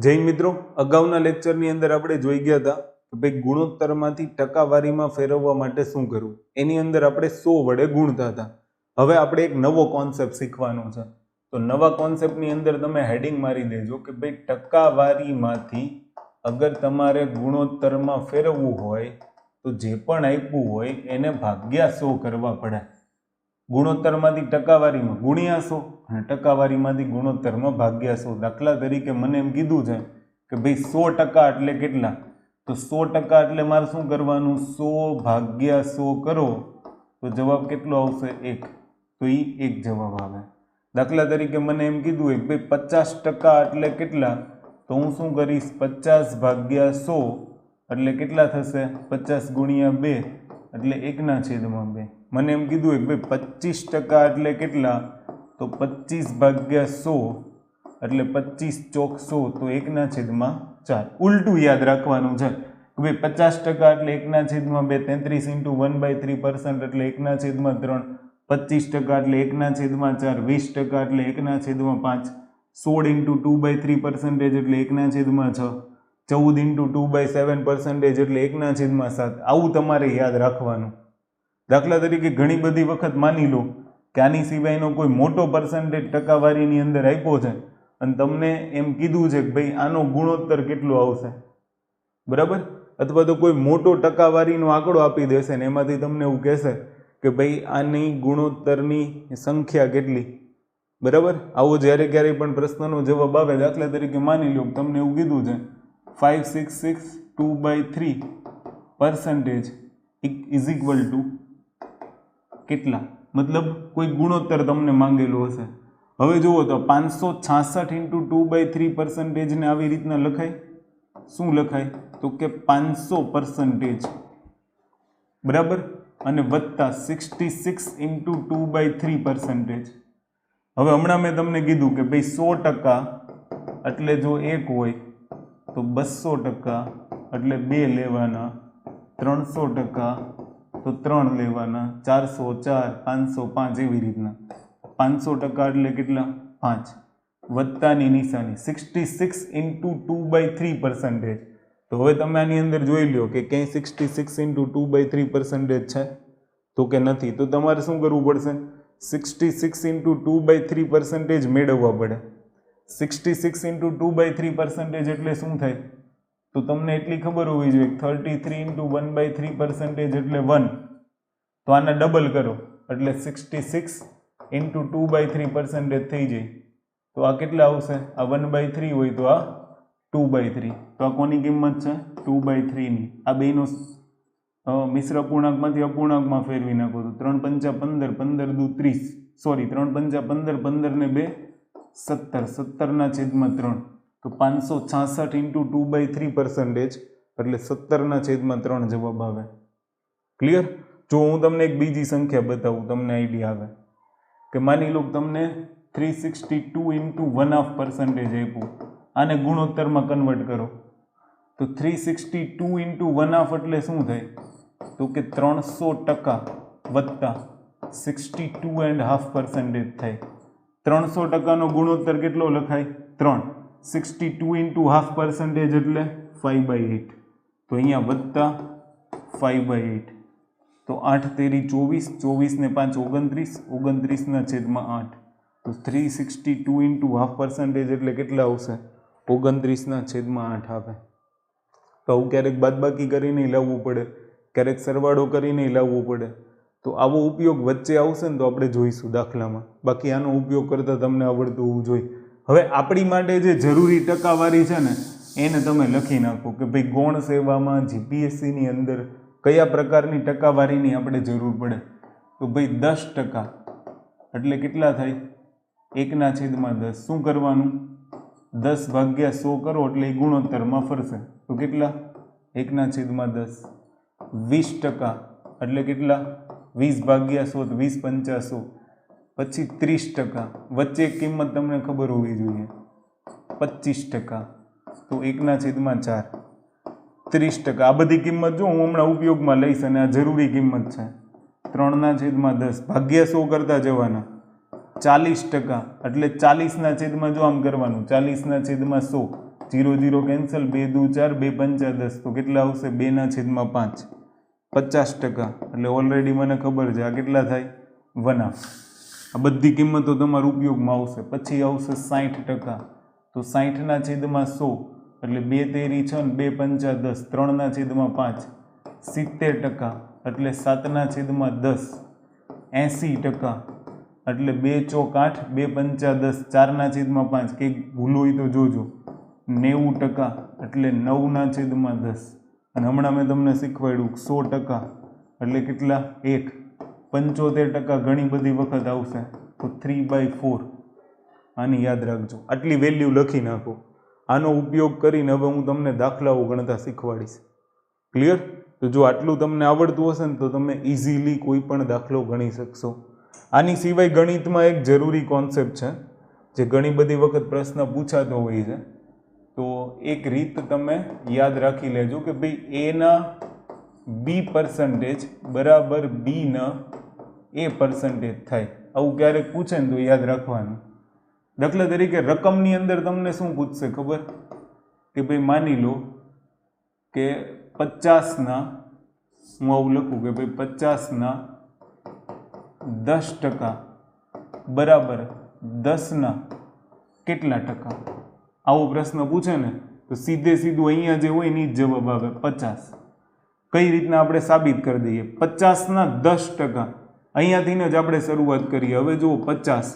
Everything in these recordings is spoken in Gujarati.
જય મિત્રો, અગાઉના લેક્ચરની અંદર આપણે જોઈ ગયા હતા કે ભાઈ ગુણોત્તરમાંથી ટકાવારીમાં ફેરવવા માટે શું કરવું. એની અંદર આપણે 100 વડે ગુણતા હતા. હવે આપણે એક નવો કોન્સેપ્ટ શીખવાનો છે. તો નવા કોન્સેપ્ટની અંદર તમે હેડિંગ મારી દેજો કે ભાઈ ટકાવારીમાંથી અગર તમારે ગુણોત્તરમાં ફેરવવું હોય તો જે પણ આપ્યું હોય એને ભાગ્યા 100 કરવા પડે. ગુણોત્તરમાંથી ટકાવારીમાં ગુણ્યા 100 અને ટકાવારીમાંથી ગુણોત્તરમાં ભાગ્યા 100. દાખલા તરીકે મને એમ કીધું છે કે ભાઈ 100% એટલે કેટલા, તો 100% એટલે મારે શું કરવાનું, 100 ભાગ્યા 100 કરો તો જવાબ કેટલો આવશે, 1. તો એ 1 જવાબ આવે. દાખલા તરીકે મને એમ કીધું હોય ભાઈ 50% એટલે કેટલા, તો હું શું કરીશ, 50 ભાગ્યા 100 એટલે કેટલા થશે, 50 ગુણ્યા 2 એટલે 1/2. મને એમ કીધું હોય ભાઈ 25% એટલે કેટલા, તો 25 ભાગ્યા 100 એટલે 25 ચોક 100 તો 1/4. ઉલટું યાદ રાખવાનું છે કે ભાઈ 50% એટલે 1/2, 33 × 1/3% એટલે 1/3, 25% એટલે 1/4, 20% એટલે 1/5, 16 × 2/3% એટલે 1/6, 14 × 2/7% એટલે 1/7. આવું તમારે યાદ રાખવાનું. દાખલા તરીકે ઘણી બધી વખત માની લો કે આની સિવાયનો કોઈ મોટો પર્સન્ટેજ ટકાવારીની અંદર આપ્યો છે અને તમને એમ કીધું છે કે ભાઈ આનો ગુણોત્તર કેટલો આવશે, બરાબર, અથવા તો કોઈ મોટો ટકાવારીનો આંકડો આપી દેશે ને એમાંથી તમને એવું કહેશે કે ભાઈ આની ગુણોત્તરની સંખ્યા કેટલી, બરાબર. આવો જ્યારે ક્યારેય પણ પ્રશ્નનો જવાબ આવે, દાખલા તરીકે માની લો તમને એવું કીધું છે 566/2/3% ઇઝ ઇક્વલ ટુ કેટલા, મતલબ કોઈ ગુણોત્તર તમને માંગેલો હશે. હવે જુઓ તો 566 × 2/3% ને આવી રીતના લખાય. શું લખાય, તો કે 500%, બરાબર, અને વત્તા 66 × 2/3%. હવે હમણાં મેં તમને કીધું કે ભાઈ 100% એટલે જો 1 હોય તો 200% એટલે 2 લેવાના, 300% તો 3 લેવાના, 400 4, 500 5, એવી રીતના. 500% એટલે કેટલા, 5, વત્તાની નિશાની 66 × 2/3%. તો હવે તમે આની અંદર જોઈ લો કે ક્યાંય 66 × 2/3% છે, તો કે નથી. તો તમારે શું કરવું પડશે, 66 × 2/3% મેળવવા પડે. 66 × 2/3% એટલે શું થાય, તો તમને એટલી ખબર હોવી જોઈએ 33 × 1/3% એટલે 1. તો આના ડબલ કરો એટલે 66 × 2/3% થઈ જાય. તો આ કેટલા આવશે, આ 1/3 હોય તો આ 2/3. તો આ કોની કિંમત છે, 2/3 ની. આ બેનો મિશ્ર અપૂર્ણાંકમાંથી અપૂર્ણાંકમાં ફેરવી નાખો તો 3 × 5 = 15, 15 × 2 = 30, સોરી 3 × 5 = 15, 15 ને 2 17, 17/3. તો 566 × 2/3% એટલે 17/3 જવાબ આવે. ક્લિયર. જો હું તમને એક બીજી સંખ્યા બતાવું, તમને આઈડિયા આવે કે માની લો તમને 362 × 1/2% આપ્યું. આને ગુણોત્તરમાં કન્વર્ટ કરો તો 362 × 1/2 એટલે શું થાય, તો કે 300% વત્તા 62.5% થાય. 300%નો ગુણોત્તર કેટલો લખાય, 3. 62 × 1/2% એટલે 5/8. તો અહીંયા વત્તા 5/8. તો 8 તેરી 24, 24 ને 5 29, 29/8. તો 362 × 1/2% એટલે કેટલા આવશે, 29/8 આવે. તો આવું ક્યારેક બાદબાકી કરીને લાવવું પડે, ક્યારેક સરવાળો કરીને લાવવું પડે. તો આવો ઉપયોગ વચ્ચે આવશે ને તો આપણે જોઈશું દાખલામાં. બાકી આનો ઉપયોગ કરતાં તમને આવડતું હોવું જોઈએ. હવે આપણી માટે જે જરૂરી ટકાવારી છે ને એને તમે લખી નાખો કે ભાઈ ગૌણ સેવામાં જીપીએસસીની અંદર કયા પ્રકારની ટકાવારીની આપણે જરૂર પડે. તો ભાઈ 10% એટલે કેટલા થાય, 1/10. શું કરવાનું, 10 ભાગ્યા 100 કરો એટલે એ ગુણોત્તરમાં ફરશે. તો કેટલા, 1/10. 20% એટલે કેટલા, 20 ભાગ્યા 100 તો 20 × 5 = 100. પછી 30%, વચ્ચે એક કિંમત તમને ખબર હોવી જોઈએ, 25%. તો 1/4. 30%, આ બધી કિંમત જો હું હમણાં ઉપયોગમાં લઈશ અને આ જરૂરી કિંમત છે. 3/10 ભાગ્યા 100 કરતા જવાના. 40% એટલે 40 જો આમ કરવાનું, 40/100 0 0 કેન્સલ, 2 2 4, 2 5 10, તો કેટલા આવશે? 2/5, 50%. એટલે ઓલરેડી મને ખબર છે આ કેટલા થાય? 1/2. આ બધી કિંમતો તમારા ઉપયોગમાં આવશે. પછી આવશે 60%, તો 60/100, એટલે 2 તેરી 6 ને 2 પંચા 10, 3/5, 70%, એટલે 7/10, 80%, એટલે 2 ચોક 8, 2 પંચા 10, 4/5, કંઈક ભૂલ હોય તો જોજો, 90%, એટલે 9/10. અને હમણાં મેં તમને શીખવાડ્યું 100%, એટલે કેટલા? 1. 75% ઘણી બધી વખત આવશે, તો 3/4. આની યાદ રાખજો, આટલી વેલ્યુ લખી નાખો. આનો ઉપયોગ કરીને હવે હું તમને દાખલાઓ ગણતા શીખવાડીશ. ક્લિયર? તો જો આટલું તમને આવડતું હશે ને તો તમે ઇઝીલી કોઈ પણ દાખલો ગણી શકશો. આની સિવાય ગણિતમાં એક જરૂરી કોન્સેપ્ટ છે જે ઘણી બધી વખત પ્રશ્ન પૂછાતો હોય છે. તો એક રીત તમે યાદ રાખી લેજો કે ભાઈ એના B% બરાબર બીના A% થાય. આવું ક્યારેક પૂછે ને તો યાદ રાખવાનું. દાખલા તરીકે રકમની અંદર તમને શું પૂછશે ખબર? કે ભાઈ માની લો કે 50ના, હું આવું લખું કે ભાઈ 50ના 10% બરાબર 10ના કેટલા ટકા? આવો પ્રશ્ન પૂછે ને તો સીધે સીધું અહીંયા જે હોય ને જ જવાબ આવે 50. કઈ રીતના આપણે સાબિત કરી દઈએ? 50ના 10%, અહીંયાથી જ આપણે શરૂઆત કરીએ. હવે જુઓ 50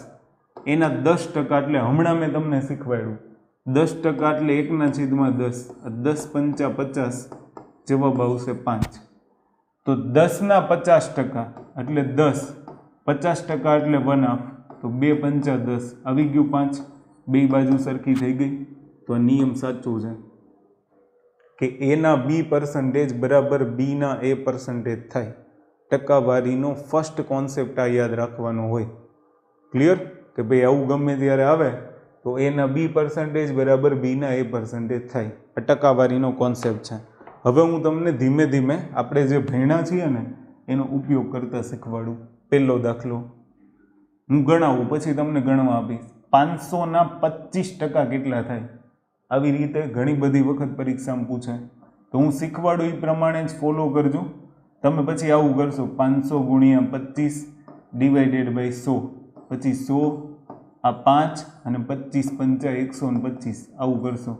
એના 10%, એટલે હમણાં મેં તમને શીખવાડ્યું 10% એટલે 1/10, 10 પંચા 50, જવાબ આવશે 5. તો 10ના 50% એટલે 10, 50% એટલે 1/2, તો 2 પંચા 10, આવી ગયું 5. બે બાજુ સરખી થઈ ગઈ. તો આ નિયમ સાચો છે કે એના B% બરાબર બીના A% થાય. ટકાવારીનો ફર્સ્ટ કોન્સેપ્ટ આ યાદ રાખવાનો હોય. ક્લિયર? કે ભાઈ આવું ગમે ત્યારે આવે તો એના B% બરાબર બીના A% થાય. આ ટકાવારીનો કોન્સેપ્ટ છે. હવે હું તમને ધીમે ધીમે આપણે જે ભણ્યા છીએ ને એનો ઉપયોગ કરતા શીખવાડું. પહેલો દાખલો હું ગણાવું પછી તમને ગણવા આપીશ. 500ના 25% કેટલા થાય? આવી રીતે ઘણી બધી વખત પરીક્ષામાં પૂછે. તો હું શીખવાડું એ પ્રમાણે જ ફોલો કરજો. તમે પછી આવું કરશો 500 ગુણ્યા 25 ડિવાઇડેડ બાય 100, પછી 100 આ 5 અને 25 પંચા 125, આવું કરશો.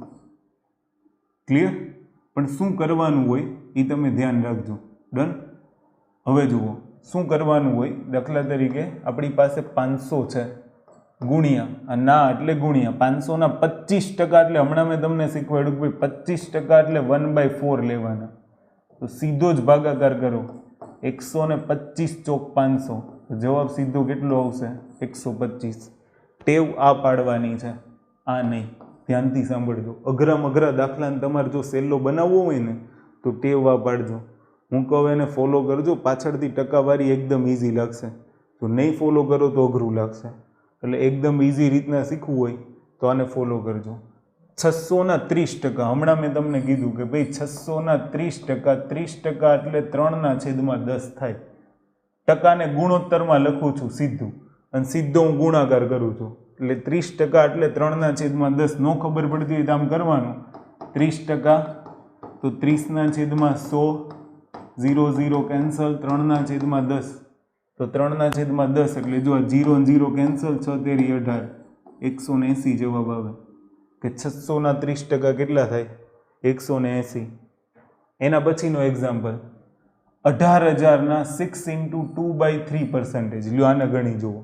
ક્લિયર? પણ શું કરવાનું હોય એ તમે ધ્યાન રાખજો. ડન? હવે જુઓ શું કરવાનું હોય. દાખલા તરીકે આપણી પાસે 500 છે ગુણ્યા ના એટલે ગુણ્યા 500ના 25%, એટલે હમણાં મેં તમને શીખવાડ્યું કે 25% એટલે 1/4 લેવાના. તો સીધો જ ભાગાકાર કરો, 125 ચોક 500, તો જવાબ સીધો કેટલો આવશે? 125. ટેવ આ પાડવાની છે, આ નહીં. ધ્યાનથી સાંભળજો. અઘરામાં અઘરા દાખલાને તમારે જો સહેલો બનાવવો હોય ને તો ટેવ આ પાડજો. હું કહું એને ફોલો કરજો, પાછળથી ટકાવારી એકદમ ઇઝી લાગશે. જો નહીં ફોલો કરો તો અઘરું લાગશે. એટલે એકદમ ઇઝી રીતના શીખવું હોય તો આને ફોલો કરજો. 600ના 30%, હમણાં મેં તમને કીધું કે ભાઈ 600ના 30%, 30% એટલે 3/10 થાય. ટકાને ગુણોત્તરમાં લખું છું સીધું, અને સીધો હું ગુણાકાર કરું છું. એટલે 30% એટલે 3/10. ન ખબર પડતી હોય તો આમ કરવાનું. 30% તો 30/100, 0 0 કેન્સલ, 3/10, તો 3/10 એટલે જો 0 0 કેન્સલ, 6 તેરી 18, 180 જવાબ આવે. કે 600ના 30% કેટલા થાય? 180. એના પછીનો એક્ઝામ્પલ 18,000ના 6 × 2/3%. લ્યો આને ગણી જુઓ.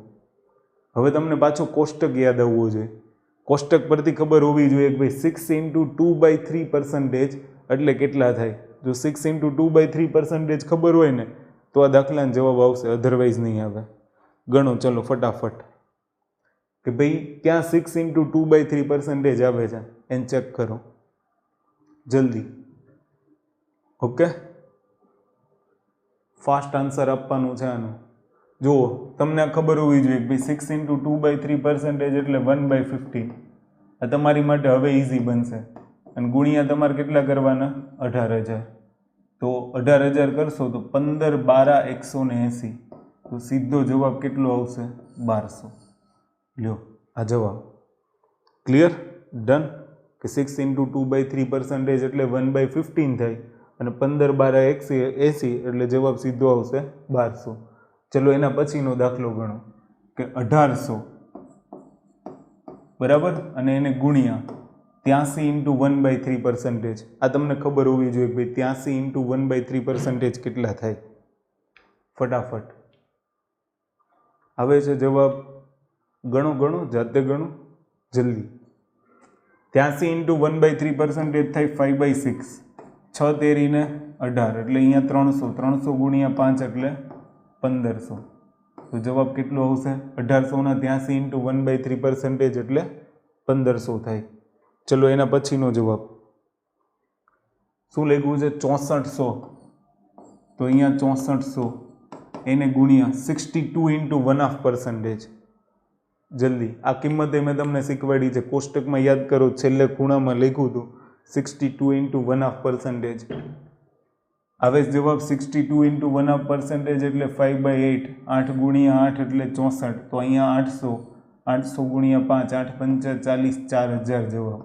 હવે તમને પાછો કોષ્ટક યાદ આવવો જોઈએ. કોષ્ટક પરથી ખબર હોવી જોઈએ કે ભાઈ 6 × 2/3% એટલે કેટલા થાય? જો 6 × 2/3% ખબર હોય ને તો આ દાખલાનો જવાબ આવશે, અધરવાઇઝ નહીં આવે. ગણો ચલો ફટાફટ કે ભાઈ ક્યાં 6 × 2/3% આવે છે એને ચેક કરો જલ્દી. ઓકે, ફાસ્ટ આન્સર આપવાનું છે આનું. જુઓ તમને ખબર હોવી જોઈએ કે ભાઈ 6 × 2/3% એટલે 1/15. આ તમારી માટે હવે ઇઝી બનશે. અને ગુણ્યા તમારે કેટલા કરવાના? 18,000. તો 18,000 કરશો તો 15 12 180, તો સીધો જવાબ કેટલો આવશે? 1200. લ્યો આ જવાબ. ક્લિયર? ડન? કે 6 × 2/3% એટલે 1/15 થાય અને 15 × 80 એટલે જવાબ સીધો આવશે 1200. ચલો એના પછીનો દાખલો ગણો કે 1800 બરાબર અને એને ગુણ્યા 83 × 1/3%. આ તમને ખબર હોવી જોઈએ ભાઈ 83 × 1/3% કેટલા થાય. ફટાફટ આવે છે જવાબ. ગણો જાતે ગણો જલ્દી. 83 × 1/3% થાય 5/6. 6 તેરીને 18 એટલે અહીંયા 300. 300 ગુણ્યા 5 એટલે 1500. તો જવાબ કેટલો આવશે? 1800 ના 83 × 1/3% એટલે 1500 થાય. ચલો એના પછીનો જવાબ શું લખ્યું છે? 6400. તો અહીંયા 6400 એને ગુણ્યા 62 × 1/2%. જલ્દી આ કિંમત મેં તમને શીખવાડી છે, કોષ્ટકમાં યાદ કરો, છેલ્લે ખૂણામાં લખ્યું હતું 62 × 1/2%. હવે જવાબ 62 × 1/2% એટલે 5/8. 8 ગુણ્યા 8 એટલે 64. તો અહીંયા 800. 800 ગુણ્યા 5 8 5 40 4000 જવાબ.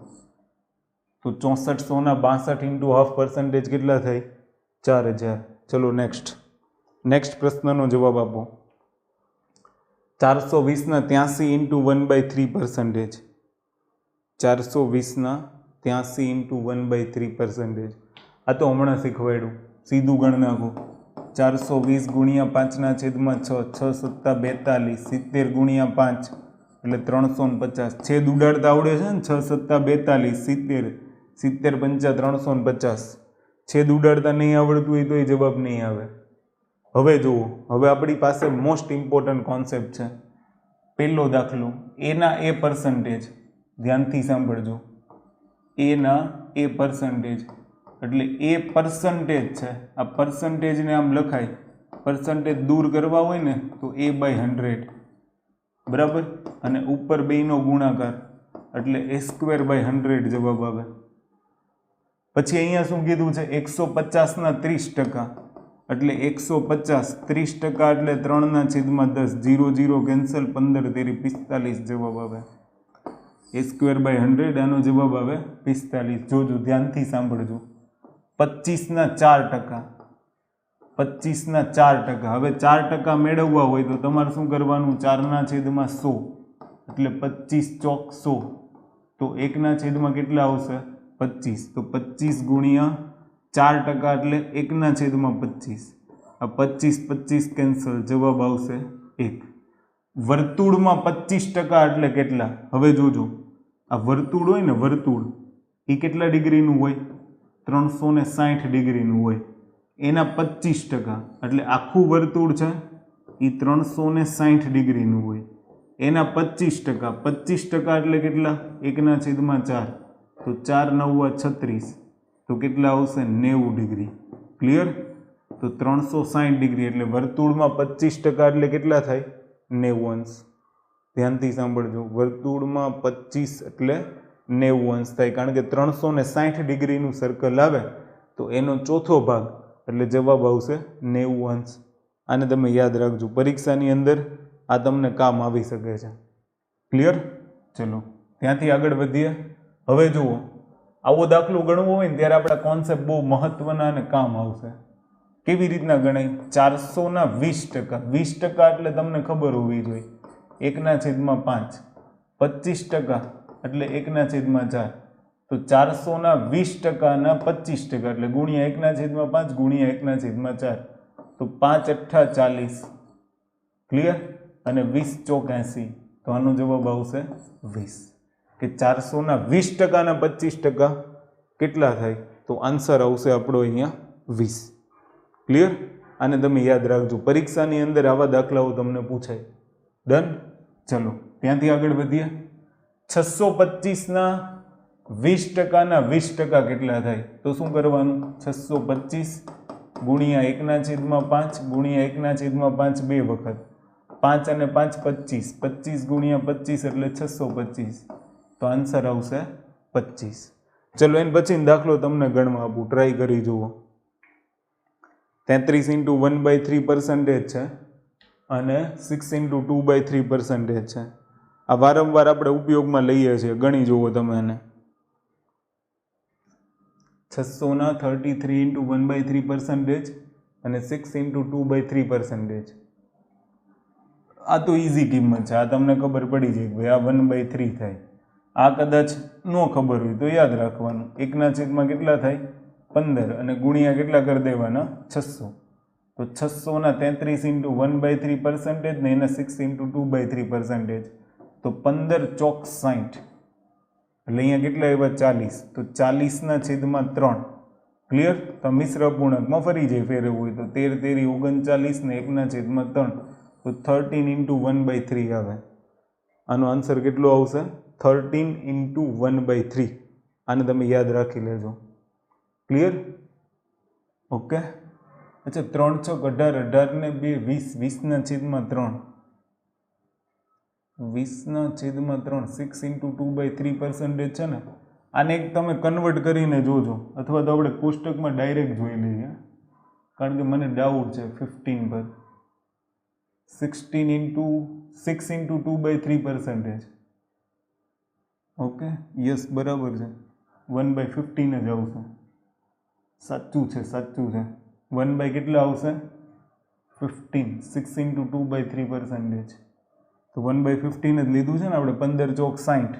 તો 6400 ના 62 × 1/2% કેટલા થાય? 4000. ચલો નેક્સ્ટ પ્રશ્નનો જવાબ આપો. 420 ના 83 × 1/3%. 420 ના 83 × 1/3%. આ તો હમણાં શીખવાડ્યું, સીધું ગણ નાખો. 420 ગુણ્યા 5/6 6 × 7 = 42. 70 ગુણ્યા 5 એટલે 350. છેદ ઉડાડતા આવડે છે ને? 6 × 7 = 42. 70 70 × 5 350. છેદ ઉડાડતા નહીં આવડતું હોય તો એ જવાબ નહીં આવે. હવે જુઓ, હવે આપણી પાસે મોસ્ટ ઇમ્પોર્ટન્ટ કોન્સેપ્ટ છે. પહેલો દાખલો એના એ પર્સન્ટેજ. ધ્યાનથી સાંભળજો. એના એ પર્સન્ટેજ એટલે એ પર્સન્ટેજ છે. આ પર્સન્ટેજને આમ લખાય. પર્સન્ટેજ દૂર કરવા હોય ને તો a/100 બરાબર, અને ઉપર બેયનો ગુણાકાર એટલે a² / 100 જવાબ આવે. પછી અહીંયા શું કીધું છે? 150 ના 30% એટલે 150. 30% એટલે 3/10. 0 0 કેન્સલ. 15 તેરી 45 જવાબ આવે. a² / 100 આનો જવાબ આવે 45. જોજો ધ્યાનથી સાંભળજો. 25 ના 4%. 25 ના 4%. હવે 4% મેળવવા હોય તો તમારે શું કરવાનું? 4/100 એટલે 25 ચોક 100. તો 1/, કેટલા આવશે? 25. તો 25 ગુણ્યા 4% એટલે 1/25. આ 25 25 કેન્સલ. જવાબ આવશે 1. વર્તુળમાં 25% એટલે કેટલા? હવે જોજો, આ વર્તુળ હોય ને, વર્તુળ એ કેટલા ડિગ્રીનું હોય? 360 ડિગ્રીનું હોય. એના 25% એટલે આખું વર્તુળ છે એ 360 ડિગ્રીનું હોય. એના 25%. 25% એટલે કેટલા? 1/4. તો 4 9 36. તો કેટલા આવશે? 90 ડિગ્રી. ક્લિયર? તો 360 ડિગ્રી એટલે વર્તુળમાં 25% એટલે કેટલા થાય? 90 અંશ. ધ્યાનથી સાંભળજો. વર્તુળમાં 25 એટલે 90 અંશ થાય, કારણ કે 360 ડિગ્રીનું સર્કલ આવે તો એનો ચોથો ભાગ એટલે જવાબ આવશે 90 અંશ. આને તમે યાદ રાખજો, પરીક્ષાની અંદર આ તમને કામ આવી શકે છે. ક્લિયર? ચલો ત્યાંથી આગળ વધીએ. હવે જુઓ, આવો દાખલો ગણવો હોય ને ત્યારે આપણા કોન્સેપ્ટ બહુ મહત્વના અને કામ આવશે. કેવી રીતના ગણાય? 400 ના 20%. 20% એટલે તમને ખબર હોવી જોઈએ 1/5. 25% એટલે 1/4. તો 400 ના 20% ના 25% એટલે ગુણ્યા 1/5 ગુણ્યા 1/4. તો 5 8 40. ક્લિયર? અને 20 ચોક 80. તો આનો જવાબ આવશે 20. કે 400 ના 20% ના 25% કેટલા થાય? તો આન્સર આવશે આપણો અહીંયા 20. ક્લિયર? આને તમે યાદ રાખજો, પરીક્ષાની અંદર આવા દાખલાઓ તમને પૂછાય. ડન? ચલો ત્યાંથી આગળ વધીએ. 625 ના 20% ના 20% કેટલા થાય? તો શું કરવાનું? 625 ગુણ્યા 1/5 ગુણ્યા 1/5 બે વખત. 5 અને 5 25. 25 ગુણ્યા 25 એટલે 625. તો આન્સર આવશે 25. ચલો એન પછી દાખલો તમને ગણવા આપું, ટ્રાય કરી જુઓ. 33 × 1/3% છે અને 6 × 2/3% છે. આ વારંવાર આપણે ઉપયોગમાં લઈએ છીએ, ગણી જુઓ તમે એને. 600ના 33 ઇન્ટુ 1/3% અને 6 ઇન્ટુ 2/3%. આ તો ઇઝી કિંમત છે, આ તમને ખબર પડી જાય કે ભાઈ આ 1/3 થાય. આ કદાચ ન ખબર હોય તો યાદ રાખવાનું, 1/, કેટલા થાય 15 અને ગુણ્યા કેટલા કરી દેવાના 600. તો 600ના 33 ઇન્ટુ 1/3% ને એના 6 ઇન્ટુ 2/3%, તો 15 ચોક 60, એટલે અહીંયા કેટલા આવ્યા 40, તો 40/3. ક્લિયર? તો મિશ્ર અપૂર્ણાંકમાં ફરી જાય ફેરવવું હોય તો 13 તેરી 39 ને 1/3, તો 13 ઇન્ટુ 1/3 આવે. આનો આન્સર કેટલો આવશે 13 ઇન્ટુ 1/3. આને તમે યાદ રાખી લેજો. ક્લિયર? ઓકે. અચ્છા 3 × 18, 18 ને 2 20, 20/3, 20/3, 6 ઇન્ટુ 2/3% છે ને. આને એક તમે કન્વર્ટ કરીને જોજો, અથવા તો આપણે કોષ્ટકમાં ડાયરેક્ટ જોઈ લઈએ, કારણ કે મને ડાઉટ છે 15 પર. 16 ઇન્ટુ 6 ઇન્ટુ 2/3%. ઓકે, યસ બરાબર છે, 1/15 જ આવશે. સાચું છે, સાચું છે. 1/ કેટલા આવશે 15, 6 ઇન્ટુ 2/3%. તો 1/15 જ લીધું છે ને આપણે. 15 ચોક 60,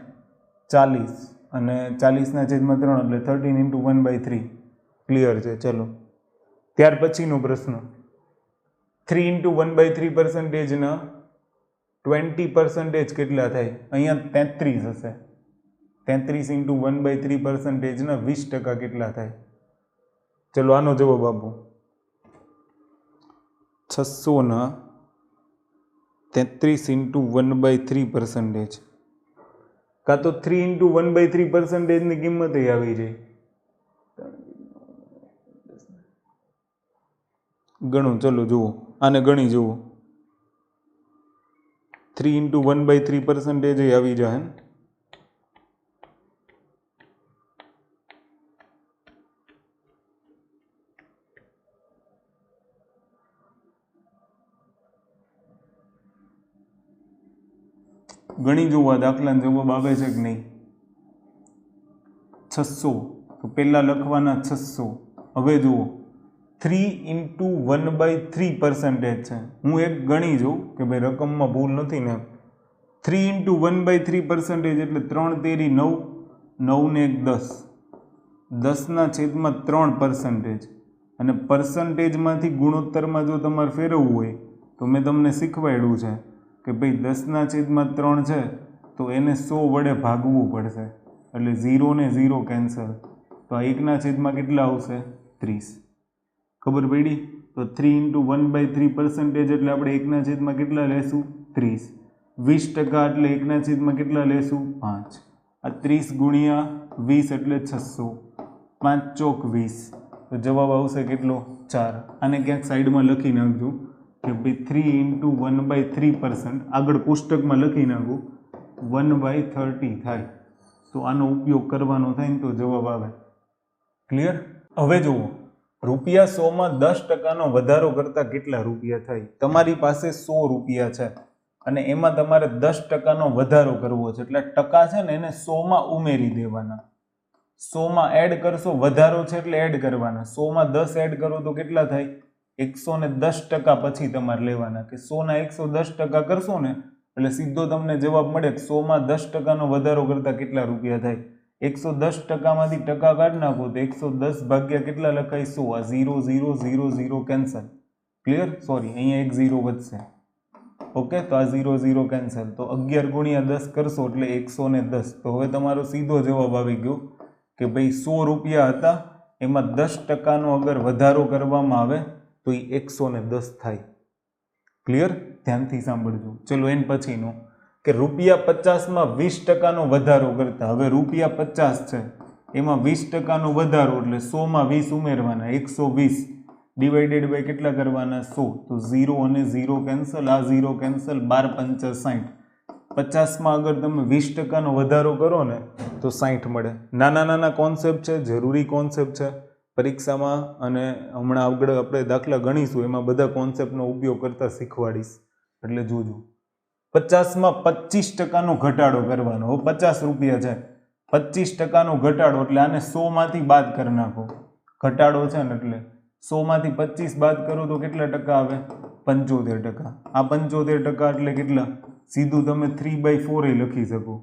40 અને 40/3 એટલે 13 ઇન્ટુ 1/3. ક્લિયર છે? ચલો ત્યાર પછીનો પ્રશ્ન. 3 ઇન્ટુ 1/3%ના 20% કેટલા થાય? અહીંયા 33 હશે. 33 ઇન્ટુ 1/3%ના 20% કેટલા થાય? ચલો આનો જવાબ આપો. 600ના 33 ઇન્ટુ 1/3%, કાં તો 3 ઇન્ટુ 1/3%ની કિંમત આવી જાય. ગણો, ચલો જુઓ, આને ગણી જુઓ. 3 ઇન્ટુ 1/3% આવી જાય. ગણી જોવા દાખલાનો જવાબ આવે છે કે નહીં. 600, તો પહેલાં લખવાના 600. હવે જુઓ 3 ઇન્ટુ 1/3% છે. હું એક ગણી જોઉં કે ભાઈ રકમમાં ભૂલ નથી ને. 3 ઇન્ટુ 1/3% એટલે 3 તેરી 9, 9 ને 1 10, 10/3%. અને પર્સન્ટેજમાંથી ગુણોત્તરમાં જો તમારે ફેરવવું હોય તો મેં તમને શીખવાડ્યું છે કે ભાઈ 10/3 છે તો એને 100 વડે ભાગવું પડશે, એટલે 0 ને 0 કેન્સલ, તો આ 1/, કેટલા આવશે 30. ખબર પડી? તો 3 ઇન્ટુ 1/3% એટલે આપણે 1/, કેટલા લેશું 30. 20% એટલે 1/, કેટલા લેશું 5. આ 30 ગુણ્યા 20 એટલે 600, 5 ચોક 20, તો જવાબ આવશે કેટલો 4. આને ક્યાંક સાઈડમાં લખી નાખજો કે ભાઈ 3 ઇન્ટુ 1/3%, આગળ પુસ્તકમાં લખી નાખું 1/30 થાય. તો આનો ઉપયોગ કરવાનો થાય ને તો જવાબ આવે. ક્લિયર? હવે જુઓ, રૂપિયા 100માં 10%નો વધારો કરતાં કેટલા રૂપિયા થાય? તમારી પાસે 100 રૂપિયા છે અને એમાં તમારે 10%નો વધારો કરવો છે, એટલે ટકા છે ને એને 100માં ઉમેરી દેવાના. 100માં એડ કરશો, વધારો છે એટલે એડ કરવાના. 100માં 10 એડ કરો તો કેટલા થાય? 110% પછી તમારે લેવાના, કે 100ના 110% કરશો ને એટલે સીધો તમને જવાબ મળે કે 100માં 10%નો વધારો કરતાં કેટલા રૂપિયા થાય. 110%માંથી ટકા કાઢી નાખો તો 110 ભાગ્યા કેટલા લખાય 100. આ 0 0 0 0 કેન્સલ. ક્લિયર? સોરી, અહીંયા એક 0 વધશે. ઓકે, તો આ 0 0 કેન્સલ. તો 11 ગુણ્યા 10 કરશો એટલે 110. તો હવે તમારો સીધો જવાબ આવી ગયો કે ભાઈ 100 રૂપિયા હતા, એમાં 10%નો અગર વધારો કરવામાં આવે તો એ 110 થાય. ક્લિયર? ધ્યાનથી સાંભળજો. ચલો એન પછીનો કે રૂપિયા 50માં 20%નો વધારો કરતા. હવે રૂપિયા 50 છે, એમાં 20%નો વધારો એટલે 100માં 20 ઉમેરવાના, 120 ડિવાઇડેડ બાય કેટલા કરવાના 100. તો 0 અને 0 કેન્સલ, આ 0 કેન્સલ, 12 × 5 = 60. 50માં અગર તમે 20%નો વધારો કરો ને તો 60 મળે. નાના નાના કોન્સેપ્ટ છે, જરૂરી કોન્સેપ્ટ છે પરીક્ષામાં, અને હમણાં આગળ આપણે દાખલા ગણીશું એમાં બધા કોન્સેપ્ટનો ઉપયોગ કરતા શીખવાડીશ, એટલે જોજો. 50માં 25%નો ઘટાડો કરવાનો. હવે 50 રૂપિયા છે, 25% ઘટાડો એટલે આને 100 માંથી બાદ કરી નાખો. ઘટાડો છે ને એટલે 100 માંથી 25 બાદ કરો તો કેટલા ટકા આવે? 75%. આ 75% એટલે કેટલા? સીધું તમે 3/4 લખી શકો.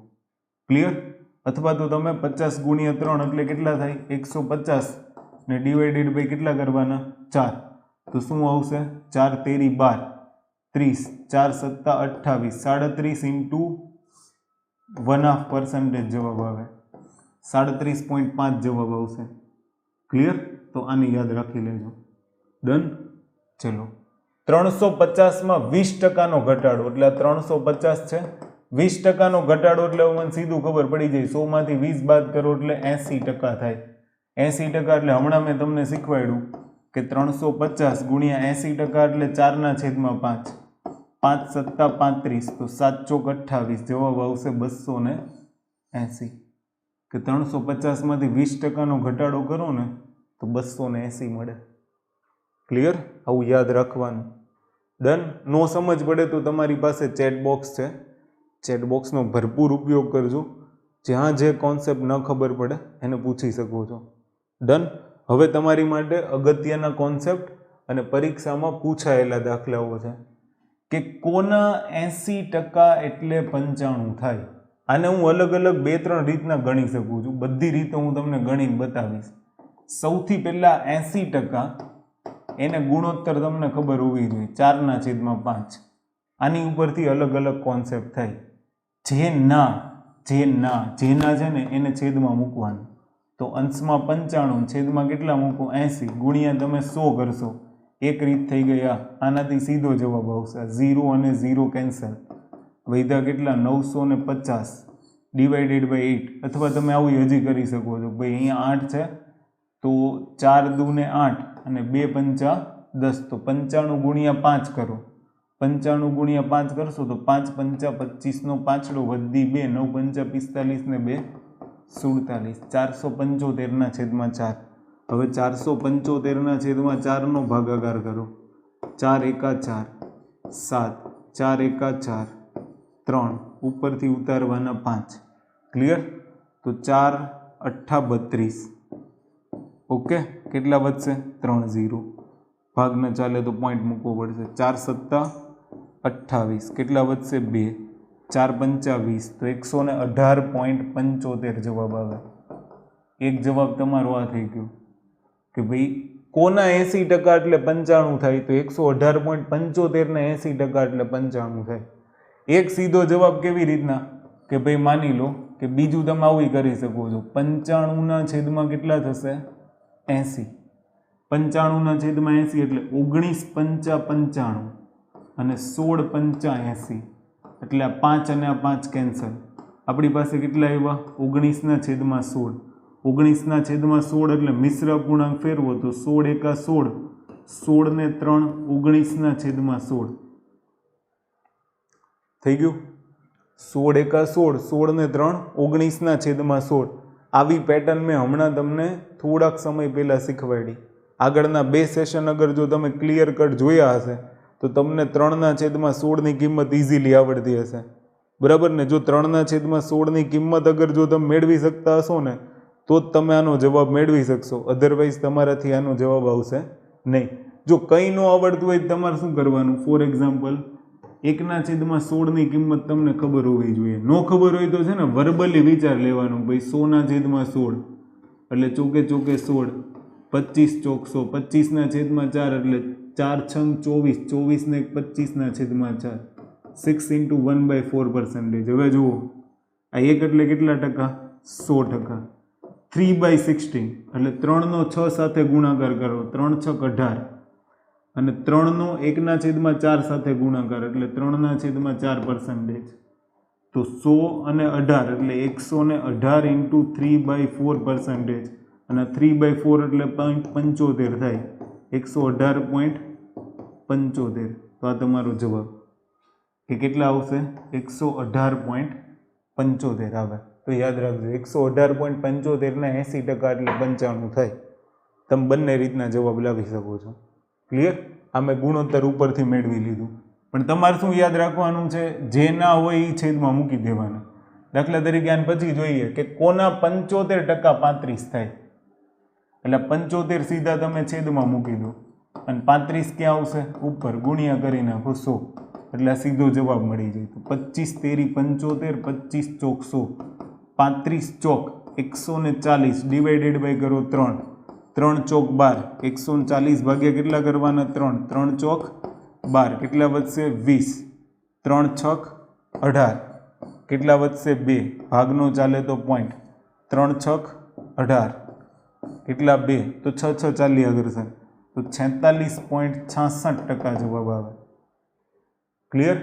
ક્લિયર? અથવા તો તમે 50 ગુણ્યા 3 એટલે કેટલા થાય? 150 ને ડિવાઇડેડ બાય કેટલા કરવાના? 4. તો શું આવશે? 4 તેરી 12, 30, 4 સત્તા 28, 37 ઇન્ટુ 1/2% જવાબ આવે. 37.5 જવાબ આવશે. ક્લિયર? તો આને યાદ રાખી લેજો. ડન? ચલો 350 માં 20% ઘટાડો એટલે આ 350 છે. 20% ઘટાડો એટલે મને સીધું ખબર પડી જાય. 100 માંથી 20 બાદ કરો એટલે 80% થાય. 80% એટલે હમણાં મેં તમને શીખવાડ્યું કે 350 ગુણ્યા 80% એટલે 4/5. 5 સત્તા 35 તો 7 ચોક 28 જવાબ આવશે 280. કે 350 માંથી 20% ઘટાડો કરો ને તો 280 મળે. ક્લિયર? આવું યાદ રાખવાનું. ડન? નો સમજ પડે તો તમારી પાસે ચેટ બોક્સ છે. ચેટ બોક્સનો ભરપૂર ઉપયોગ કરજો. જ્યાં જે કોન્સેપ્ટ ન ખબર પડે એને પૂછી શકો છો. ડન? હવે તમારી માટે અગત્યના કોન્સેપ્ટ અને પરીક્ષામાં પૂછાયેલા દાખલાઓ છે કે કોના 80% એટલે 95 થાય. આને હું અલગ અલગ 2-3 રીતના ગણી શકું છું. બધી રીતે હું તમને ગણીને બતાવીશ. સૌથી પહેલા 80% એને ગુણોત્તર તમને ખબર હોવી જોઈએ 4/5. આની ઉપરથી અલગ અલગ કોન્સેપ્ટ થાય. જેના છે ને એને છેદમાં મૂકવાનું. તો અંશમાં 95 છેદમાં કેટલા મૂકો? 80 ગુણ્યા તમે 100 કરશો. એક રીત થઈ ગઈ. આનાથી સીધો જવાબ આવશે. 0 અને 0 કેન્સલ. વૈધા કેટલા? 950 ડિવાઇડેડ બાય 8. અથવા તમે આવું હજી કરી શકો છો. ભાઈ અહીંયા 8 છે તો 4 દૂને 8 અને 2 પંચા 10 તો 95 ગુણ્યા 5 કરો. 95 ગુણ્યા 5 કરશો તો 5 પંચા 25 નો પાંચડો વધી 2 9 પંચા 45 ને 2 47. 475/4. હવે 475/4 નો ભાગાકાર કરો. 4 એકા 4 7, 4 એકા 4 3, ઉપરથી ઉતારવાના 5. ક્લિયર? તો 4 8 32. ઓકે, કેટલા વધશે? 3 0. ભાગ ન ચાલે તો પોઈન્ટ મૂકવો પડશે. 4 સત્તા 28. કેટલા વધશે? 2. 4 પંચા 20 તો 118.75 જવાબ આવે. એક જવાબ તમારો આ થઈ ગયો કે ભાઈ કોના 80% એટલે 95 થાય તો 118.75 ને 80% એટલે 95 થાય. એક સીધો જવાબ કેવી રીતના કે ભાઈ માની લો કે બીજું તમે આવું કરી શકો છો. 95/છેદમાં કેટલા થશે? 80. 95/80 એટલે 19 પંચા 95 અને 16 પંચા 80 એટલે આ 5 અને આ 5 કેન્સલ. આપણી પાસે કેટલા આવ્યા? 19/16. 19/16 એટલે મિશ્ર અપૂર્ણાંક ફેરવો તો 16 એકા 16, 16 ને 3 19/16 થઈ ગયું. 16 એકા 16, 16 ને 3 19/16. આવી પેટર્ન મેં હમણાં તમને થોડાક સમય પહેલાં શીખવાડી. આગળના 2 સેશન અગર જો તમે ક્લિયર કટ જોયા હશે તો તમને 3/16 કિંમત ઇઝીલી આવડતી હશે. બરાબર ને? જો 3/16 કિંમત અગર જો તમે મેળવી શકતા હશો ને તો જ તમે આનો જવાબ મેળવી શકશો. અધરવાઇઝ તમારાથી આનો જવાબ આવશે નહીં. જો કંઈ ન આવડતું હોય તમારે શું કરવાનું? ફોર એક્ઝામ્પલ 1/16 કિંમત તમને ખબર હોવી જોઈએ. ન ખબર હોય તો છે ને વર્બલી વિચાર લેવાનું. ભાઈ 100/16 એટલે ચોકે ચોકે 16, 25 ચોક 100, 25/4 એટલે 4 6 24, 24 ને 25/4, 6 × 1/4%. હવે જુઓ આ 1 એટલે કેટલા ટકા? 100%. 3/16 એટલે 3 નો 6 સાથે ગુણાકાર કરો. 3 6 18 અને 3 નો 1/4 સાથે ગુણાકાર એટલે 3/4%. તો 100 અને 18 એટલે 118 × 3/4%. અને 3/4 એટલે 75 થાય. 118.75. તો આ તમારો જવાબ કે કેટલા આવશે? 118.75 આવે. તો યાદ રાખજો 118.75 ને 80% એટલે 95 થાય. તમે બંને રીતના જવાબ લાવી શકો છો. ક્લિયર? આ મેં ગુણોત્તર ઉપરથી મેળવી લીધું. પણ તમારે શું યાદ રાખવાનું છે? જે ના હોય એ છેદમાં મૂકી દેવાના. દાખલા તરીકે આને પછી જોઈએ કે કોના 75% 35 થાય, એટલે 75 સીધા તમે છેદમાં મૂકી દો અને 35 ક્યાં આવશે? ઉપર, ગુણ્યા કરી નાખો 100, એટલે આ સીધો જવાબ મળી જાય. તો 25 તેરી 75, 25 ચોક 100, 35 ચોક 140 ડિવાઇડેડ બાય કરો 3, 3 ચોક 12, 140 ભાગ્યા કેટલા કરવાના? 3, 3 ચોક 12, કેટલા વધશે? 20, 3 છક 18, કેટલા વધશે? 2, ભાગનો ચાલે તો પોઈન્ટ, 3 છક 18, કેટલા? 2, તો 6 6 ચાલ્યા કરશે, તો 46.66% જવાબ આવે. ક્લિયર?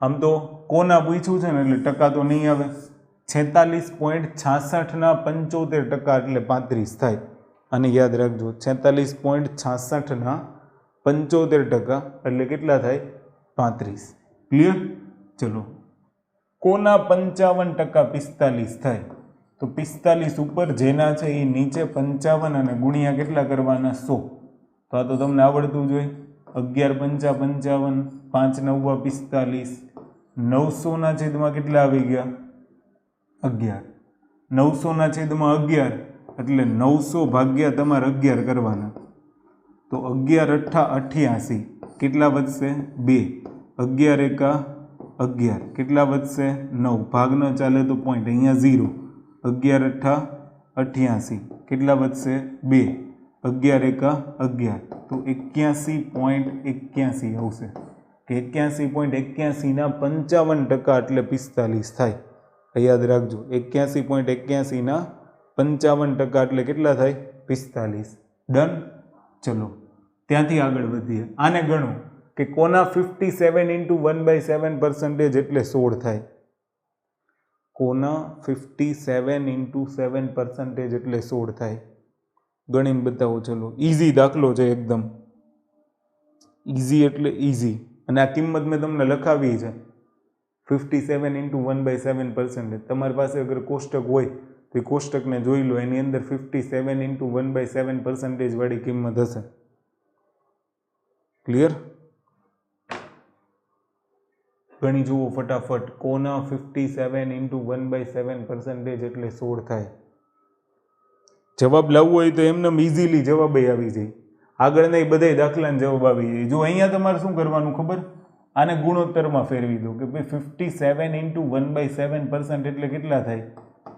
આમ તો કોના પૂછ્યું છે ને એટલે ટકા તો નહીં આવે. 46.66 ના 75% એટલે 35 થાય, અને યાદ રાખજો 46.66 ના 75% એટલે કેટલા થાય? 35. ક્લિયર? ચલો, કોના 55% 45 થાય? તો 45 ઉપર, જેના છે એ નીચે 55 અને ગુણ્યા કેટલા કરવાના? 100. તો આ તો તમને આવડતું જોઈએ. 11 × 5 = 55, 5 × 9 = 45, 900 ના છેદમાં કેટલા આવી ગયા? 11. 900 ના છેદમાં 11 એટલે 900 ભાગ્યા તમારે 11 કરવાના, તો 11 × 8 = 88, કેટલા વધશે? 2, 11 × 11, કેટલા વધશે? 9, ભાગ ન ચાલે તો પોઈન્ટ, અહીંયા 0, 11 × 8 = 88, કેટલા વધશે? 2, 11 × 11, તો 81.81 આવશે, કે 81.81 ના 55% એટલે 45 થાય. યાદ રાખજો, 81.81 ના 55% એટલે કેટલા થાય? 45. ડન? ચલો, ત્યાંથી આગળ વધીએ. આને ગણો કે કોના 57 × 1/7% એટલે 16 થાય? કોના 57 × 7% એટલે 16 થાય? ગણીને બતાવો. ચલો, ઇઝી દાખલો છે એકદમ. ઇઝી એટલે ઇઝી, અને આ કિંમત મેં તમને લખાવી છે. 57 × 1/7%. તમારી પાસે અગર કોષ્ટક હોય તો એ કોષ્ટકને જોઈ લો, એની અંદર 57 × 1/7% વાળી કિંમત હશે. ક્લિયર? ગણી જુઓ ફટાફટ. કોના 57 × 1/7% એટલે 16 થાય? જવાબ લાવવો હોય તો એમને ઇઝીલી જવાબ આવી જાય. આગળના એ બધા દાખલાને જવાબ આવી જાય. જો અહીંયા તમારે શું કરવાનું ખબર? આને ગુણોત્તરમાં ફેરવી દો કે ભાઈ 57 × 1/7% એટલે કેટલા થાય?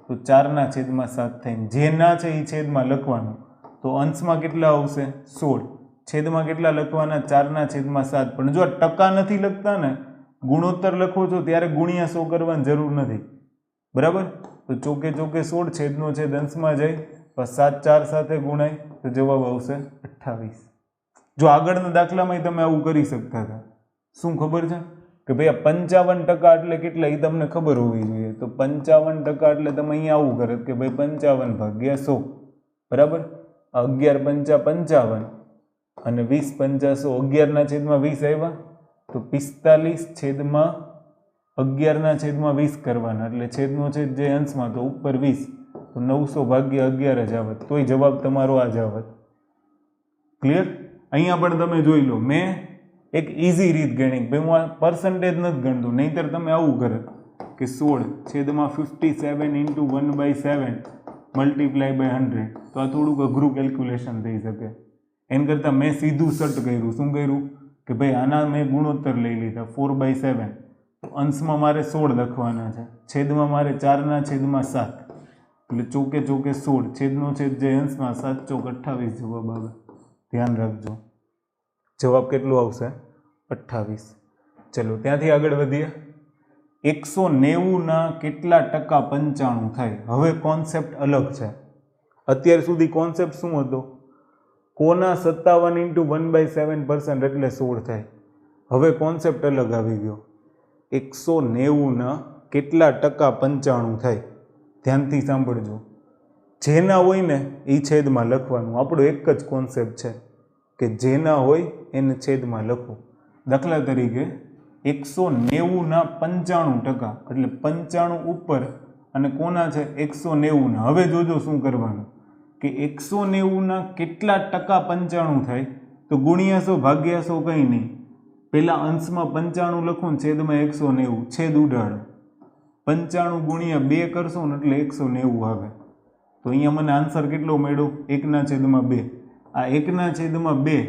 તો 4/7 થાય. જે ના છે એ છેદમાં લખવાનું, તો અંશમાં કેટલા આવશે? 16. છેદમાં કેટલા લખવાના? 4/7. પણ જો ટકા નથી લખતા ને, ગુણોત્તર લખો છો ત્યારે ગુણ્યા 100 કરવાની જરૂર નથી. બરાબર? તો ચોકે ચોકે 16, છેદનો છેદ અંશમાં જાય, 7 4 સાથે ગુણાય તો જવાબ આવશે 28. જો આગળના દાખલામાં તમે આવું કરી શકતા હતા. શું ખબર છે? કે ભાઈ આ 55% એટલે કેટલા એ તમને ખબર હોવી જોઈએ. તો 55% એટલે તમે અહીંયા આવું કરે કે ભાઈ 55 ભાગ્યા 100. બરાબર? 11 × 5 = 55 અને 20 × 5 = 100. 11/20 આવ્યા, તો 45 11/20 કરવાના, એટલે છેદનો છેદ જે અંશમાં, તો ઉપર 20, તો 900 ભાગ્યા 11 જ આવત. તોય જવાબ તમારો આ જ આવત. ક્લિયર? અહીંયા પણ તમે જોઈ લો, મેં એક ઇઝી રીત ગણી. ભાઈ હું આ પર્સન્ટેજ નથી ગણતો, નહીંતર તમે આવું કરે કે 16/57 × 1/7 × 100. તો આ થોડુંક અઘરું કેલ્ક્યુલેશન થઈ શકે. એના કરતાં મેં સીધું સટ કર્યું. શું કર્યું? કે ભાઈ આના મેં ગુણોત્તર લઈ લીધા 4/7. અંશમાં મારે 16 લખવાના છે, છેદમાં મારે 4/7, એટલે ચોકે ચોકે 16, છેદનો છેદ જે અંશમાં, 7 ચોક 28 જવાબ આવે. ધ્યાન રાખજો, જવાબ કેટલો આવશે? 28. ચલો, ત્યાંથી આગળ વધીએ. 190 ના કેટલા ટકા 95 થાય? હવે કોન્સેપ્ટ અલગ છે. અત્યાર સુધી કોન્સેપ્ટ શું હતો? કોના 57 × 1/7% એટલે 16 થાય. હવે કોન્સેપ્ટ અલગ આવી ગયો. 190 ના કેટલા ટકા 95 થાય? ધ્યાનથી સાંભળજો. જેના હોય ને એ છેદમાં લખવાનું. આપણો એક જ કોન્સેપ્ટ છે કે જેના હોય એને છેદમાં લખો. દાખલા તરીકે 190 ના 95%, એટલે 95 ઉપર અને કોના છે? 190 ના. હવે જોજો શું કરવાનું કે 190 ના કેટલા ટકા 95 થાય? તો ગુણ્યા 100 ભાગ્યા 100 કંઈ નહીં. પહેલાં અંશમાં 95 લખો ને છેદમાં 190, છેદ ઉડાડો. 95 ગુણ્યા 2 કરશો ને એટલે 190 આવે. તો અહીંયા મને આન્સર કેટલો મળ્યો? 1/2. આ 1/2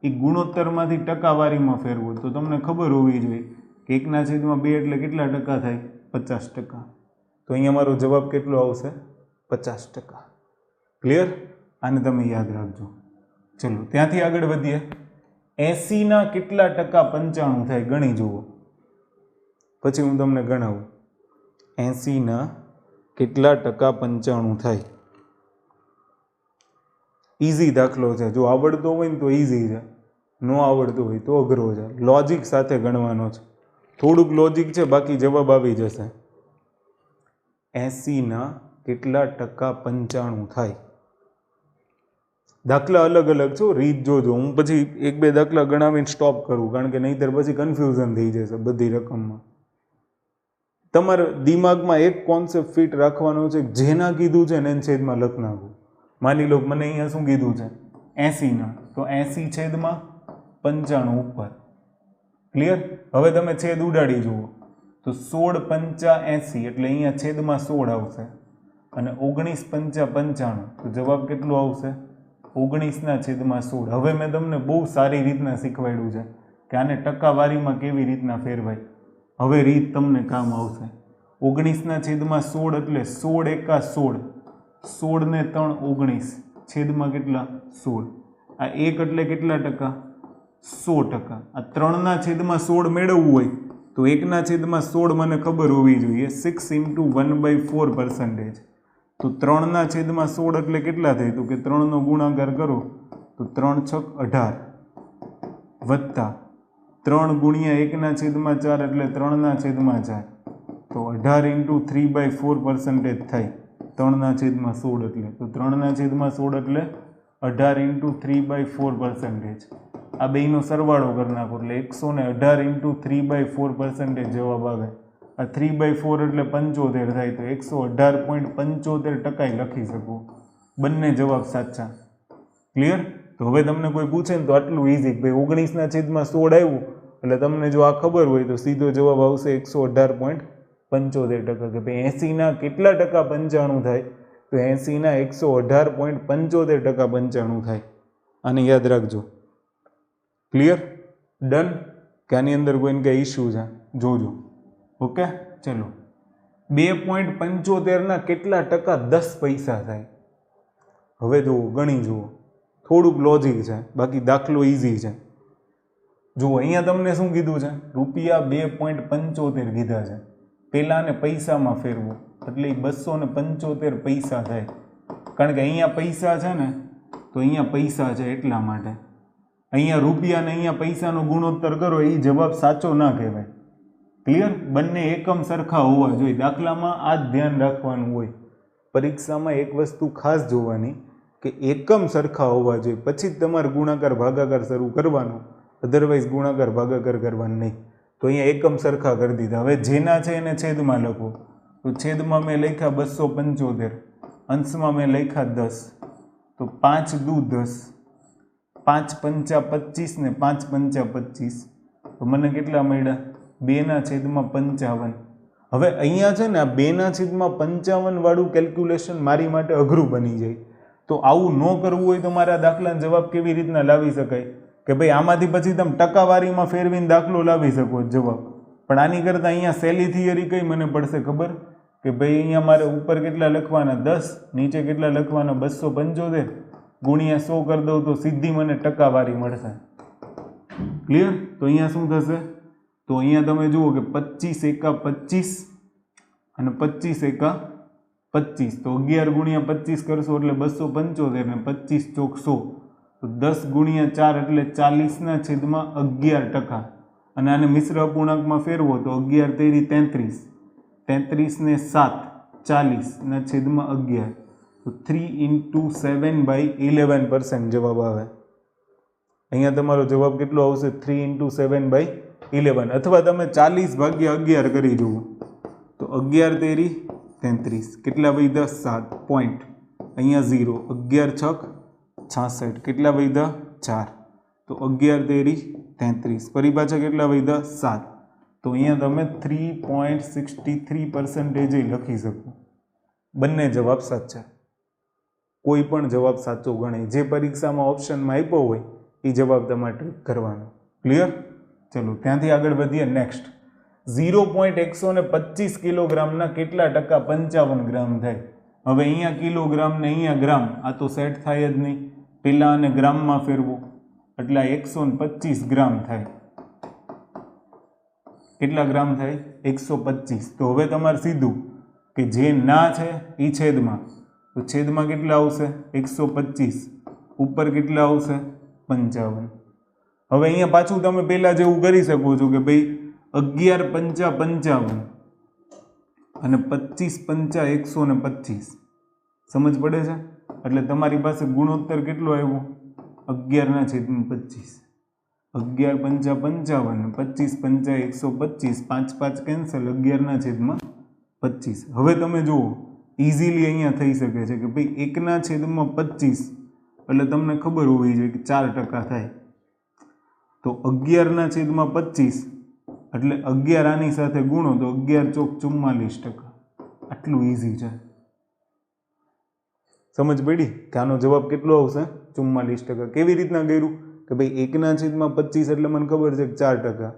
એ ગુણોત્તરમાંથી ટકાવારીમાં ફેરવો. તો તમને ખબર હોવી જોઈએ કે 1/2 એટલે કેટલા ટકા થાય? 50%. તો અહીંયા મારો જવાબ કેટલો આવશે? 50%. ક્લિયર? આને તમે યાદ રાખજો. ચલો ત્યાંથી આગળ વધીએ. 80 કેટલા ટકા 95 થાય? ગણી જુઓ, પછી હું તમને ગણાવું. 80 કેટલા ટકા 95 થાય? ઇઝી દાખલો છે. જો આવડતો હોય ને તો ઇઝી છે, ન આવડતો હોય તો અઘરો છે. લોજિક સાથે ગણવાનો છે. થોડુંક લોજિક છે, બાકી જવાબ આવી જશે. 80 કેટલા ટકા 95 થાય? દાખલા અલગ અલગ છો, રીત જોજો. હું પછી 1-2 દાખલા ગણાવીને સ્ટોપ કરું, કારણ કે નહીંતર પછી કન્ફ્યુઝન થઈ જશે બધી રકમમાં. તમારે દિમાગમાં એક કોન્સેપ્ટ ફિટ રાખવાનો છે, જેના કીધું છે ને એને છેદમાં લખ નાખવું. માની લો મને અહીંયા શું કીધું છે? 80 તો 80/95 ઉપર. ક્લિયર? હવે તમે છેદ ઉડાડી જુઓ તો 16×5 એટલે અહીંયા છેદમાં 16 આવશે, અને 19×5 તો જવાબ કેટલો આવશે? 19/16. હવે મેં તમને બહુ સારી રીતના શીખવાડ્યું છે કે આને ટકાવારીમાં કેવી રીતના ફેરવાય. હવે રીત તમને કામ આવશે. 19/16 એટલે 16 એકા 16, 16 ને 3 19, છેદમાં કેટલા? 16. આ 1 એટલે કેટલા ટકા? 100%. આ 3/16 મેળવવું હોય તો 1/16 મને ખબર હોવી જોઈએ. 6 × 1/4%. તો 3/16 એટલે કેટલા થાય? તો કે 3નો ગુણાકાર કરો તો 3 × 6 18 વત્તા 3 ગુણ્યા 1/4 એટલે 3/4. તો 18 × 3/4% થાય 3/16 એટલે. તો 3/16 એટલે 18 × 3/4%. આ બેયનો સરવાળો કરી નાખો એટલે 118 × 3/4% જવાબ આવે. આ 3/4 એટલે 75 થાય. તો 118.75% લખી શકો. બંને જવાબ સાચા. ક્લિયર? તો હવે તમને કોઈ પૂછે ને તો આટલું ઇઝી, ભાઈ 19/16 આવ્યું એટલે તમને જો આ ખબર હોય તો સીધો જવાબ આવશે 118.75%. કે ભાઈ 80 કેટલા ટકા 95 થાય? તો 80 118.75% 95 થાય. આને યાદ રાખજો. ક્લિયર? ડન? કે આની અંદર કોઈને કંઈ ઇશ્યુ છે? જોજો. ઓકે, ચલો. 2.75 કેટલા ટકા 10 પૈસા થાય? હવે જુઓ, ગણી જુઓ. થોડુંક લોજિક છે, બાકી દાખલો ઇઝી છે. જુઓ અહીંયા તમને શું કીધું છે? રૂપિયા 2.75 કીધા છે. પહેલાં ને પૈસામાં ફેરવો એટલે 275 પૈસા થાય. કારણ કે અહીંયા પૈસા છે ને, તો અહીંયા પૈસા છે એટલા માટે. અહીંયા રૂપિયા ને અહીંયા પૈસાનો ગુણોત્તર કરો એ જવાબ સાચો ના કહેવાય. ક્લિયર? બંને એકમ સરખા હોવા જોઈએ. દાખલામાં આ જ ધ્યાન રાખવાનું હોય. પરીક્ષામાં એક વસ્તુ ખાસ જોવાની કે એકમ સરખા હોવા જોઈએ, પછી જ તમારે ગુણાકાર ભાગાકાર શરૂ કરવાનો. અધરવાઇઝ ગુણાકાર ભાગાકાર કરવાનું નહીં. તો અહીંયા એકમ સરખા કરી દીધા. હવે જેના છે એને છેદમાં લખો. તો છેદમાં મેં લખ્યા 275, અંશમાં મેં લખ્યા 10. તો 5 દુ 10, 5 પંચા 25 ને 5 પંચા 25. તો મને કેટલા મળ્યા? 2/55. હવે અહીંયા છે ને આ 2/55 વાળું કેલ્ક્યુલેશન મારી માટે અઘરું બની જાય. તો આવું ન કરવું હોય તો મારા દાખલાનો જવાબ કેવી રીતના લાવી શકાય? કે ભાઈ આમાંથી પછી તમે ટકાવારીમાં ફેરવીને દાખલો લાવી શકો જવાબ. પણ આની કરતાં અહીંયા સહેલી થિયરી કઈ મને પડશે ખબર? કે ભાઈ અહીંયા મારે ઉપર કેટલા લખવાના? 10, નીચે કેટલા લખવાના? 275 ગુણ્યા 100 કરી દઉં તો સીધી મને ટકાવારી મળશે. ક્લિયર? તો અહીંયા શું થશે? તો અહીંયા તમે જુઓ કે 25 એકા 25 અને 25 એકા 25. તો 11 ગુણ્યા 25 કરશો એટલે 275 ને 25 ચોક 100. તો 10 ગુણ્યા 4 એટલે 40/11%. અને આને મિશ્ર અપૂર્ણાંકમાં ફેરવો તો 11 તેરી 33, 33 ને 7 40/11. તો 3 × 7/11% જવાબ આવે. અહીંયા તમારો જવાબ કેટલો આવશે? 3 × 7/11. અથવા તમે 40/11 કરી જુઓ તો 11 તેરી 33, કેટલા વધ્યા? 7 પોઈન્ટ. અહીંયા 0, 11 6 66, કેટલા વધ્યા? 4. તો 11 તેરી 33, ફરી પાછા કેટલા વધ્યા? 7. તો અહીંયા તમે 3.63% લખી શકો. બંને જવાબ સાચા, કોઈ પણ જવાબ સાચો ગણે. જે પરીક્ષામાં ઓપ્શનમાં આપ્યો હોય એ જવાબ તમારે ટીક કરવાનો. ક્લિયર? ચલો ત્યાંથી આગળ વધીએ. નેક્સ્ટ 0.125 કિલોગ્રામના કેટલા ટકા 55 ગ્રામ થાય? હવે અહીંયા કિલોગ્રામ ને અહીંયા ગ્રામ, આ તો સેટ થાય જ નહીં. પેલા આને ગ્રામમાં ફેરવો એટલે 125 ગ્રામ થાય. કેટલા ગ્રામ થાય? 125. તો હવે તમારે સીધું કે જે ના છે એ છેદમાં, તો છેદમાં કેટલા આવશે? 125. ઉપર કેટલા આવશે? 55. હવે અહીંયા પાછું તમે પહેલા જેવું કરી શકો છો કે ભાઈ 11 પંચા 55 અને 25 પંચા 125. સમજ પડે છે? એટલે તમારી પાસે ગુણોત્તર કેટલો આવ્યો? 11/25. 11 પંચા 55, 25 પંચા 125, 5 5 કેન્સલ, 11/25. હવે તમે જુઓ ઇઝીલી અહીંયા થઈ શકે છે કે ભાઈ 1/25 એટલે તમને ખબર હોવી જોઈએ કે 4% થાય. તો 11/25 એટલે 11 આની સાથે ગુણો તો 11 ચોક 44%. આટલું ઇઝી છે. સમજ પડી કે આનો જવાબ કેટલો આવશે? 44%. કેવી રીતના કર્યું કે ભાઈ 1/25 એટલે મને ખબર છે કે 4%,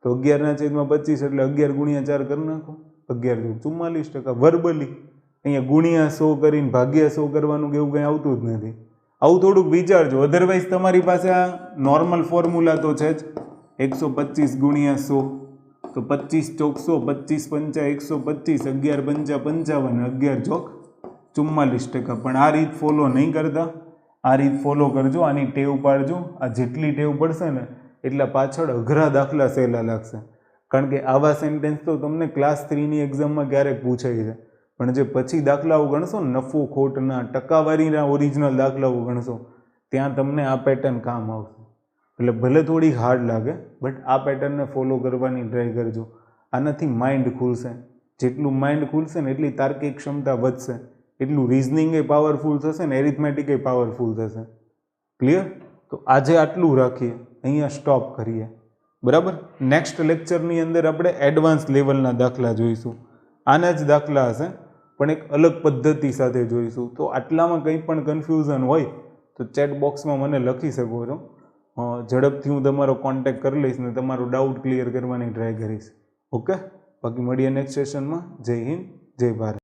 તો 11/25 એટલે 11 ગુણ્યા 4 કરી નાખો, 11 ચોક 44%. વર્બલી અહીંયા ગુણ્યા 100 કરીને ભાગ્યા 100 કરવાનું કે એવું કંઈ આવતું જ નથી. આવું થોડુંક વિચારજો. અધરવાઇઝ તમારી પાસે આ નોર્મલ ફોર્મ્યુલા તો છે જ, 125 ગુણ્યા 100 તો 25 ચોક 100, 25 પંચા 125, 11 પંચા 55, 11 ચોક 44%. પણ આ રીત ફોલો નહીં કરતા, આ રીત ફોલો કરજો, આની ટેવ પાડજો. આ જેટલી ટેવ પડશે ને એટલા પાછળ અઘરા દાખલા સહેલા લાગશે. કારણ કે આવા સેન્ટેન્સ તો તમને ક્લાસ 3ની એક્ઝામમાં ક્યારેક પૂછાય છે, પણ જે પછી દાખલાઓ ગણશો ને, નફો ખોટના, ટકાવારીના ઓરિજિનલ દાખલાઓ ગણશો, ત્યાં તમને આ પેટર્ન કામ આવશે. એટલે ભલે થોડી હાર્ડ લાગે, બટ આ પેટર્નને ફોલો કરવાની ટ્રાય કરજો. આનાથી માઇન્ડ ખુલશે. જેટલું માઇન્ડ ખુલશે ને એટલી તાર્કિક ક્ષમતા વધશે, એટલું રિઝનિંગ એ પાવરફુલ થશે ને એરિથમેટિક એ પાવરફુલ થશે. ક્લિયર? તો આજે આટલું રાખીએ, અહીંયા સ્ટોપ કરીએ. બરાબર? નેક્સ્ટ લેક્ચરની અંદર આપણે એડવાન્સ લેવલના દાખલા જોઈશું. આના જ દાખલા હશે પણ એક અલગ પદ્ધતિ સાથે જોઈશું. તો આટલામાં કંઈ પણ કન્ફ્યુઝન હોય તો ચેટ બોક્સમાં મને લખી શકો છો. ઝડપથી હું તમારો કોન્ટેક્ટ કરી લઈશ ને તમારો ડાઉટ ક્લિયર કરવાની ટ્રાય કરીશ. ઓકે? બાકી મળીએ નેક્સ્ટ સેશનમાં. જય હિન્દ, જય ભારત.